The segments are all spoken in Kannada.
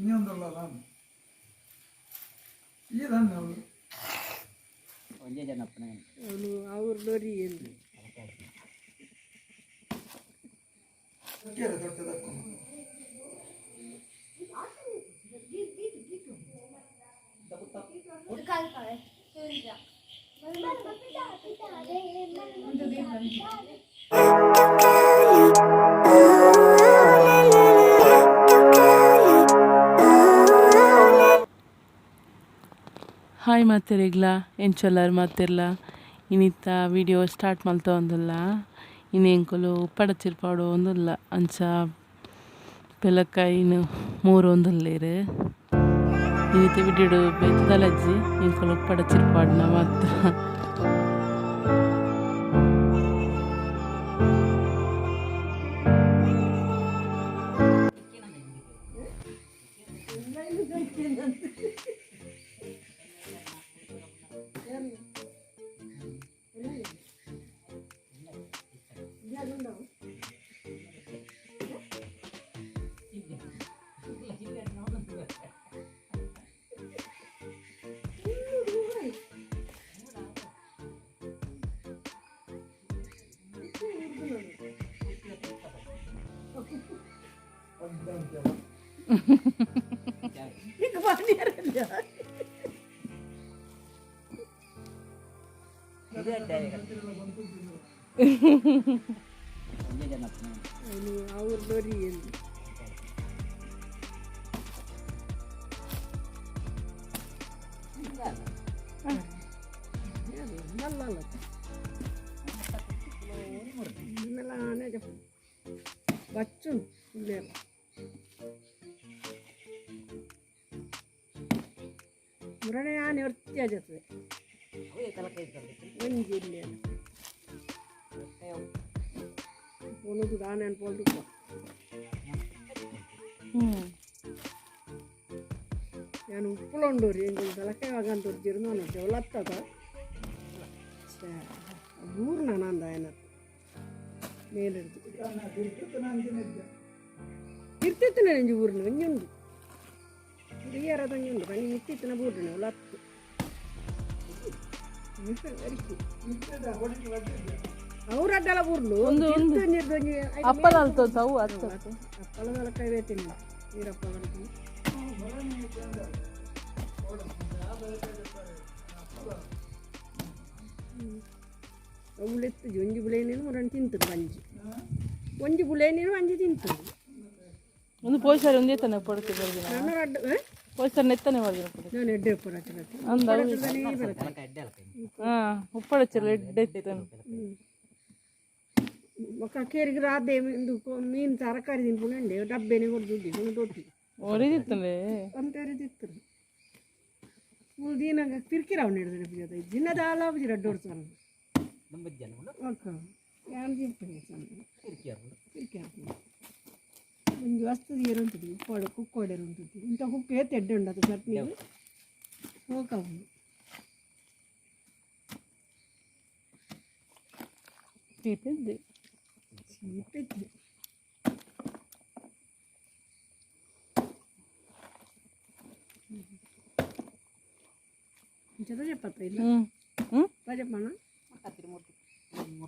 ಇನ್ನೊಂದಲ್ಲ ನಾನು ಈದನ್ನು ಅವಳು ಒಂದೇ ಜನಪ್ಪನ ಅವನು ಅವ್ರ ಲೋರಿ ಏನು ದೊಡ್ಡದಕ್ಕೂ ಹಾಯ್ ಮಾತಿರಿಗ್ಲ ಎಂಚೊಲ್ಲರು ಮಾತಿರ್ಲ ಇನ್ನಿತ್ತ ವಿಡಿಯೋ ಸ್ಟಾರ್ಟ್ ಮಲ್ತ ಒಂದಿಲ್ಲ ಇನ್ನು ಎಂಕುಲು ಉಪ್ಪಡಚಿರ್ಪಾಡು ಒಂದಿಲ್ಲ ಅಂಚ ಪೆಲಕಾಯಿನು ಮೂರು ಒಂದಿಲ್ಲೇರು ಇನ್ನಿತ್ತ ವಿಡಿಯೋಡು ಬೇತದಲಜ್ಜಿ ಎಂಕುಲು ಉಪ್ಪಡಚಿರ್ಪಾಡ್ನ ಮಾತ್ರ ಅವ್ರ ಲೋರಿ ಏನು ಬಚ್ಚು ಇಲ್ಲೇ ಮುರಣೆ ಆನೆ ಹೊರ್ತಿ ಆಜತ್ತದೆ ಒಂಜಿ ಇಲ್ಲಿ ಒಣದು ಆನೆ ಅನ್ಕೊಂಡು ನಾನು ಉಪ್ಪುಳೊಂಡೋರಿ ಎಂಗೆ ತಲಕೆ ಆಗಂತ ಹೊರ್ಜಿರು ನಾನು ಡೆವಲಪ್ತದ ಊರು ನಾನು ಅಂದ ಏನ ಮೇಲೆ ಇರ್ತಿತ್ತು ನಂಜಿ ಊರಿನ ಒಂಜುಂಡು ಹಿರಿಯರದೊಂಜುಂಡು ಕಣ್ಣಿ ಇತ್ತಿತ್ತಿನ ಬೂರ್ನ ಒಲತ್ತು ಅವ್ರ ಅಡ್ಡಲ ಬೂರ್ಲು ಒಂದು ಅಪ್ಪಲಲ್ತದ ಅವು ಅಪ್ಪಲದಲ್ಲ ಕೈವೇ ತಿನ್ನ ನೀರಪ್ಪಲ ಅವಳೆತ್ತು ಒಂಜಿ ಬುಳೇನೇನು ಮೂರನ್ನು ತಿಂತರು ಗಂಜಿ ಒಂಜಿ ಬುಳೇನೇನು ಅಂಜಿ ತಿಂತರು ಒಂದು ಪೋಷಾರಿ ಒಂದೇ ತಾನೆ ಪಡುತ್ತೆ ನನ್ನ ಅಡ್ಡ ಪೋಷಾರಿ ನೆತ್ತನೆ ಮಾಡಿದ್ರು ನಾನು ಎಡ್ಡೆ ಪಡತ್ತೆ ಹಾಂ ಉಪ್ಪಡಚ್ಚಲ್ಲ ಎಡ್ಡೆ ఒక కేరికి రాదే మీను తరకారి తినుకునండి డబ్బేనే కూడా దుడ్డి దొడ్డి ఒరిదిತ್ತలే అంతే ఒరిదిత్తరు నువ్వు దీనంగా తిరిగి రావన్నాడు కదా జిన్న దాలా రడ్డోడుతాను ఓకే ఏం చెప్తాను ಒಂದು ವಸ್ತು ಏರು ఉంటుంది ಉಪ್ಪಾಡು ಕುಕ್ಕೋಡೆರು ఉంటుంది ಇಂಥ ಕುಕ್ಕು ಏತ್ ಎಡ್ಡೆ ఉండదు ಚಟ್ನಿ ಹೋಗವು ಚೀಪಿದ್ದೆ చీపెత్తి ఇంత చెప్పత్తా ಇಲ್ಲ చెప్పనా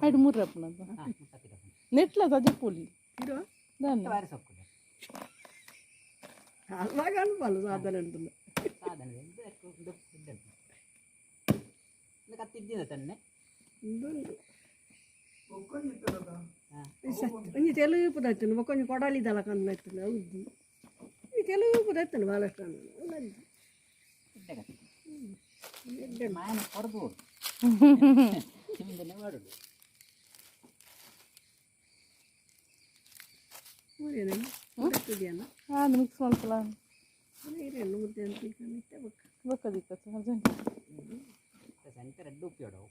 ఐదు మూడు రప్పన నెట్ల చదిపోలి ఇరో దాన్ని అలాగే వాళ్ళు సాధన అంటున్నా కొంచెం తెలుగు పుదత్తును కొంచెం కొడాలి దళకన్ను ఎత్తున్నా ఉద్ది ఈ తెలుగు పుదత్తును వాళ్ళ ಮಿಕ್ಸ್ ಮಾಡ್ಕಲ್ಲ రెండు ముద్ద ఎంత ಬಕ್ಕದಿ ರೆಡ್ ಉಪ್ಪಿಯೋಡು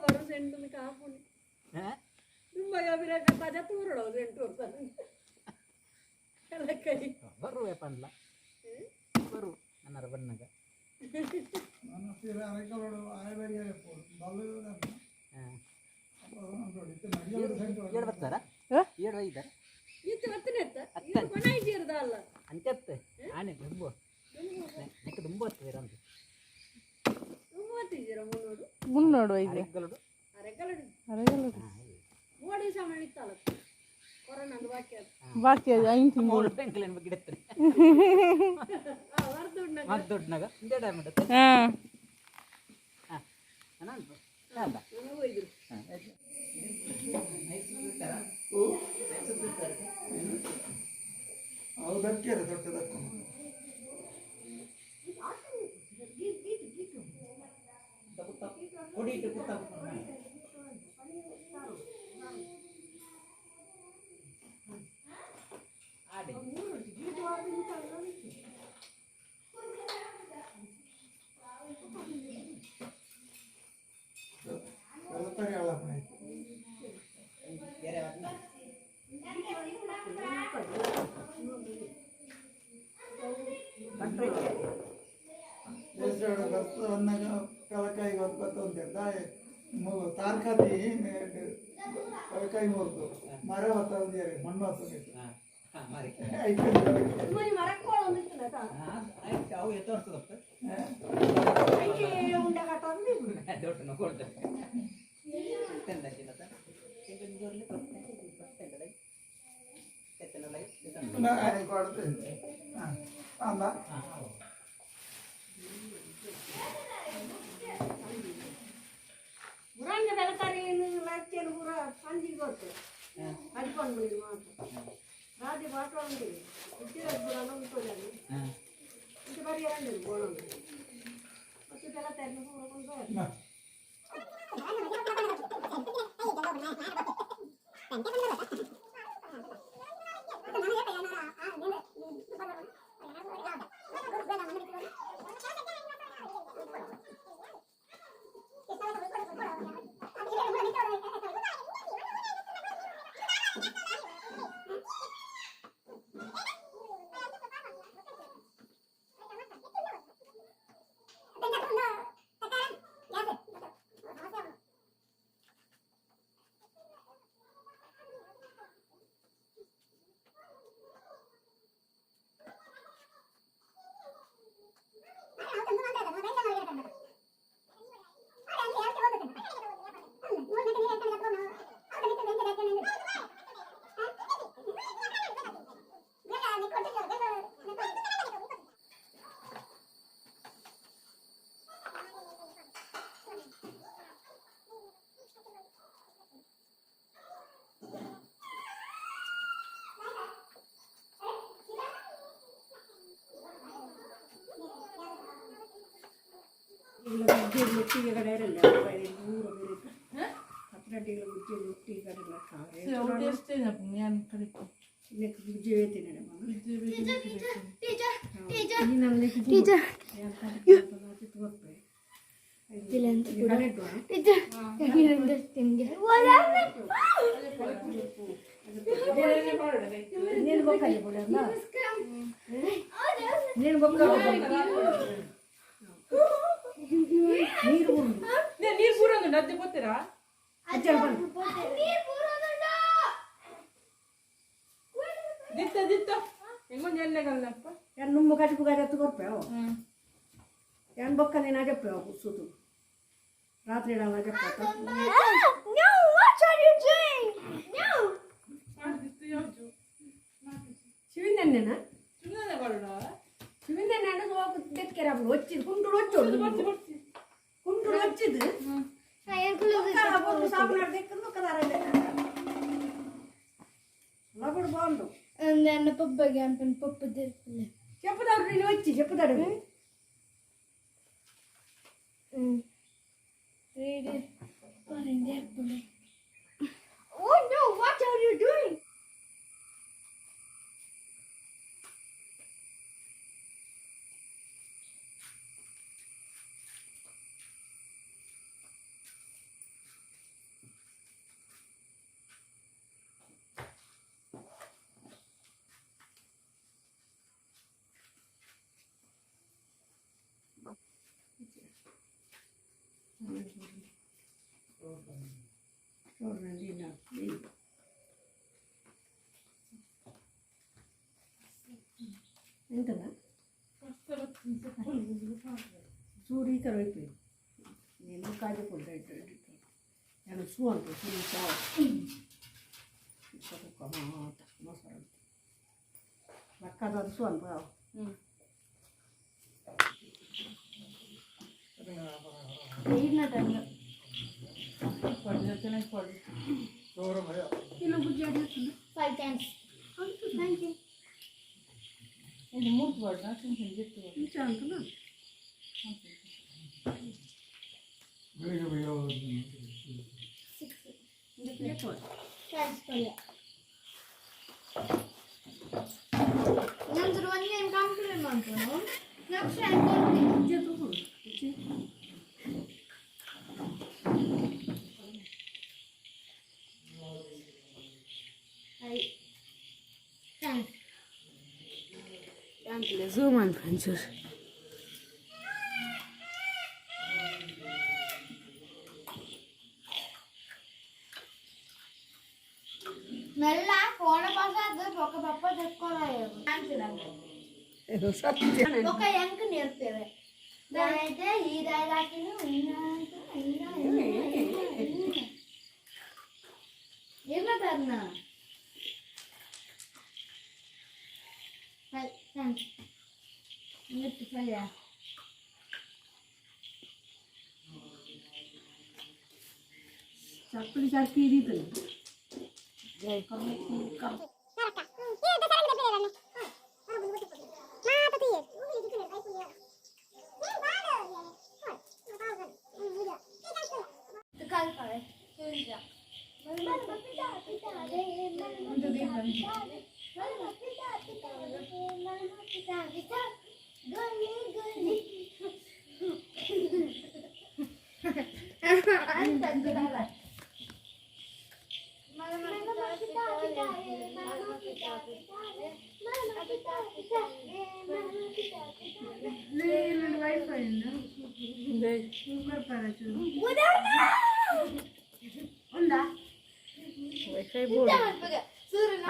ಬರೋ ಸೆಂಟು ಕಾಪುನಿ ತುಂಬ ಬಿರಾಕ ತಾಜಾ ತೂರಡೋ ಸೆಂಟು ಕೈ ಬರುವ ಪಂಡ್ಲ ಬರು ಅನ್ನಾರ ಬಣ್ಣಗ ಇದ್ದಾರೆ ಇತ್ತು ಹತ್ತನೇ ಎತ್ತ ಅತ್ತ ಕೊನ ಇದ್ದೀರದಲ್ಲ ಅಂಚತ್ತೆ ಆನೆ ದುಂಬು ನೆಕ್ಕ ದುಂಬು ಹತ್ತಿರ ಅಂತ ತುಂಬ ಹತ್ತಿದ್ದೀರ ಮುನ್ನೋಡು ಮುನ್ನೋಡು ಇದು ಅರೆಗಲಡು ಅರೆಗಲಡು ಅರೆಗಲಡು ಓಡಿ ಸಾಮಾನು ಇತ್ತಲ್ಲ ಕೊರೋನಾ ಬಾಕಿ ಅದು ಬಾಕಿ ಅದು 5 ತಿಂಗಳು ಮೂರು ಬೆಂಕಲೇನು ಬಗ್ಗೆ ಇಡುತ್ತೆ ವರದುಡ್ನಾಗ ಮತ್ತೆ ದೊಡ್ಡನಾಗ ಇಂದೇ ಟೈಮ್ ಇಡುತ್ತೆ ಹಾಂ ನಾನು ಅಲ್ಲ ನನಗೂ ಇದ್ರು ಅದಕ್ಕೆ ದೊಡ್ಡದಕ್ಕೆ ಕೊಡಿ ಇಟ್ಟು ಕೂತ ಆಡಿ ಬೆಳತಾರೆ ಅಲ್ಲ ಬೇರೆ ಅದನ್ನ ದೇಶದ ಬರ್ತವನ್ನಾಗ ಕಳಕಾಯಿ ಬರ್ತಂತ ತಾರ್ಕಾತಿ ಕಳಕಾಯಿ ಮುರಿದು ಮರ ಹೊತ್ತಂದ್ರೆ ಮಣ್ಣು ಹೊತ್ತಿತ್ತು ಮಾರಿ ಮರಕ್ಕೋಳ ಆಯ್ತು ಅವು ಎತ್ತೋರ್ತದಪ್ಪ ಉಂಡೆ ಕಟ್ಟೋದು ದೊಡ್ಡ ನೋಡ್ತಾರೆ ತಂದಾಕಿನತ್ತ ಜೋರ್ಲಿ ಕೊಡ್ತೇನೆ ಕೊಡ್ತೇನೆ ಅಲ್ಲ ಮುರಂಗ ಬೆಳತಾರೆ ಲಕ್ಷಲು ಪೂರ ಸಂಜಿಗೆ ಗೊತ್ತು ಅಡ್ಕೊಂಡು ಬಿಡಿ ಮಾತು ರಾತ್ರಿ ಬಾಟ್ಕೊಂಡು ಇದ್ದಿರ ಪೂರ ಉಂಟೋದಲ್ಲಿ ಇದು ಬರೀ ಎರಡು ಗೋಳೊಂದು ಮತ್ತು ಬೆಳತಾರೆ ಪೂರ ಕೊಂಡು ಮುಟ್ಟಿ ಕಡೆ ಇರಲ್ಲ ದೂರ ಬೇರೆ ಹತ್ತಿರಟ್ಟಿಗಳ ಮುಟ್ಟಿ ಕಡೆ ಗುಜ್ಜೆ ಬೇತೀನಿ ನೀನು ಬೊಕ್ಕಲ್ಲಿ ಬಿಡಲ್ಲ ನೀನು ಬೊಕ್ಕ ನೀರು ಪೂರೊಂದು ನದ್ದೆ ಗೊತ್ತೀರಾ ದಿತ್ತ ದಿತ್ತ ಹೆಂಗೊಂದು ಎಣ್ಣೆಗಲ್ಲಪ್ಪ నువ్వు కడుపు గారు ఎత్తుకొప్పావు ఎన్ బొక్క నేను చెప్పావు కూర్చుతూ రాత్రి ఇలా చెప్పా శివిందన్నేనా శివిందన్న దెక్కరాప్పుడు వచ్చింది కుంటుడు వచ్చాడు కుంటుడు వచ్చింది సాగునాడు దెక్కదు ఒక దార లప్పుడు బాగుండు ನನ್ನ ಪಪ್ಪಗೆ ಅಂತ ಪಪ್ಪ చెప్పుతాడు నేను వచ్చి చెప్పుతాడు Oh no, what are you doing? చూడండి నాకు ಎಂತಲ್ಲ ಚೂರು ಈ ಥರ ಹೋಯ್ತು ನೀನು ಕಾಜು ಕೊಡ್ತಾ ಇಟ್ಟು ನಾನು ಸೂ ಅಂತ ಸೂ ಸಾವ ಮೊಸರು ಮಕ್ಕದ ಸೂ ಅಂತ ಈಗಿನ ಟೈಮ್ ಕಿಲೋ ಬುಜ್ಜಿ ಆಡಿರ್ತದೆ 5 times. ಥ್ಯಾಂಕ್ ಯು ಇದು ಮೂರ್ತಿ ಬಾಡ್ನ ಚಿಂತೆ ನಿಜ ಅಂತಲ್ಲ Thanks for you. ನಂತರ ಒಂದು ಏನು ಕಂಪ್ಲೇಂಟ್ ಮಾಡ್ಕೊಂಡು next time thanks Dankle, zoom on Francis. మెల్ల ఫోన్ పాస్ ఒక పప్ప తెచ్చుకోలేదు ఒక ఎంక నేర్పేవే దానైతే ఈ డైలాగ్ ఏమంటారు థ్యాంక్స్ నెట్ ఫైయా ಚಪ್ಪಲಿ ಚಾಕಿ ಹಿಡಿತಲ್ಲ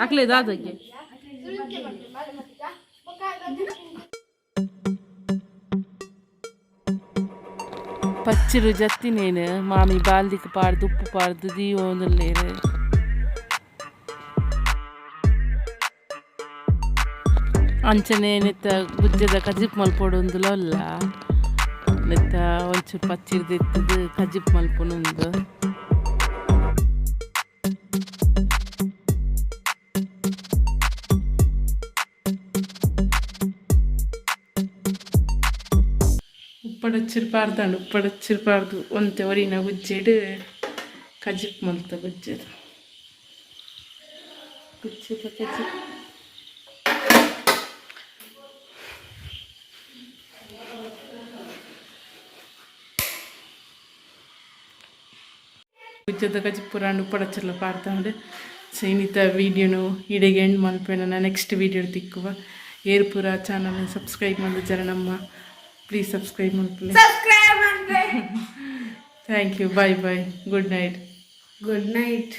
ಆಗ್ಲೇ ಅದಕ್ಕೆ పచ్చిరు జత్తి నేను మామి బాల్దికి పాడుదు ఉప్పు పాడుదు దీవోందు లేరు ಅಂಚನೆ ನೆತ್ತ ಗುಜ್ಜದ ಕಜಿಪ್ ಮಲ್ಪೊಡೊಂದುಲ ಅಲ್ಲ ನೆತ್ತ ಒಂಚೂರು ಪಚ್ಚಿರ್ದು ಎತ್ತದು ಕಜಿಪ್ ಮಲ್ಪೊನೊಂದು ಉಪ್ಪಡಚ್ಚಿರ್ಬಾರ್ದು ಒಂತೆ ಒರಿನ ಗುಜ್ಜೆಡು ಕಜಿಪ್ ಮಲ್ತ ಗುಜ್ಜೆದು ಗುಜ್ಜೆದ ಕಜಿಪ್ ಗುಜ್ಜದ ಕಜಿಪುರಾಂಡು ಉಪ್ಪಡಚ್ಚರ್ಲ ಪಾರ್ತಾಂಡು ಸೊ ಇನ್ನಿತ ವೀಡಿಯೋನು ಇಡೆಗೆ ಎಂಡ್ ಮಲ್ಪೇನ ನೆಕ್ಸ್ಟ್ ವೀಡಿಯೋ ತಿಕ್ಕುವ ಏರ್ಪುರ ಚಾನಲ್ ಸಬ್ಸ್ಕ್ರೈಬ್ ಮಾಡಿದ ಜರ ನಮ್ಮ ಪ್ಲೀಸ್ ಸಬ್ಸ್ಕ್ರೈಬ್ ಮಾಡ್ಕೊಳ್ಳಿ thank you bye bye good night